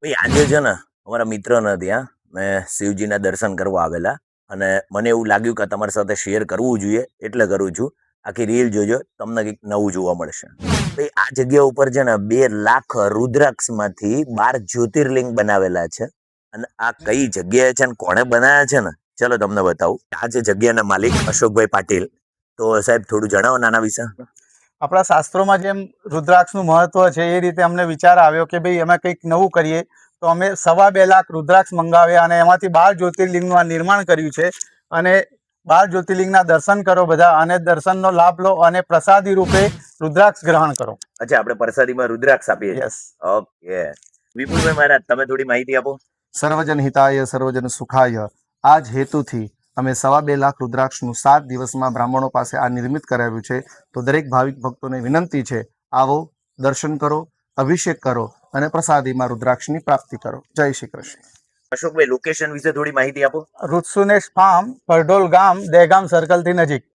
ભાઈ આજે છે ને અમારા મિત્ર ને ત્યાં મેં શિવજીના દર્શન કરવા આવેલા અને મને એવું લાગ્યું કે તમારી સાથે શેર કરવું જોઈએ એટલે કરું છું. આખી રીલ જોજો, તમને કંઈક નવું જોવા મળશે. ભાઈ આ જગ્યા ઉપર છે ને 2 લાખ રુદ્રાક્ષમાંથી 12 જ્યોતિર્લિંગ બનાવેલા છે. અને આ કઈ જગ્યાએ છે ને કોણે બનાવ્યા છે ને, ચલો તમને બતાવું. આ છે જગ્યાના માલિક અશોકભાઈ પાટીલ. તો સાહેબ થોડું જણાવો નાના વિશે. આપણા શાસ્ત્રોમાં જેમ રુદ્રાક્ષનું મહત્વ છે એ રીતે અમને વિચાર આવ્યો કે ભાઈ અમે કંઈક નવું કરીએ. તો અમે 2.5 લાખ રુદ્રાક્ષ મંગાવ્યા અને એમાંથી 12 જ્યોતિર્લિંગનું આ નિર્માણ કર્યું છે. અને 12 જ્યોતિર્લિંગના દર્શન કરો બધા, અને દર્શનનો લાભ લો અને પ્રસાદી રૂપે રુદ્રાક્ષ ગ્રહણ કરો. અચ્છા, આપણે પ્રસાદીમાં રુદ્રાક્ષ આપીએ છીએ. યસ. ઓકે. વિપુલભાઈ મહારાજ, તમે થોડી માહિતી આપો. સર્વજન હિતાય સર્વજન સુખાય આ જ હેતુથી અમે 2.5 લાખ રુદ્રાક્ષનું 7 દિવસમાં બ્રાહ્મણો પાસે આ નિર્મિત કરાવ્યું છે. તો દરેક ભાવિક ભક્તોને વિનંતી છે, આવો, દર્શન કરો, અભિષેક કરો અને પ્રસાદીમાં રુદ્રાક્ષની પ્રાપ્તિ કરો. જય શ્રી કૃષ્ણ. અશોકભાઈ, લોકેશન વિશે થોડી માહિતી આપો. રુત્સુનેશ ફાર્મ, પરઢોલ ગામ, દહેગામ સર્કલથી નજીક.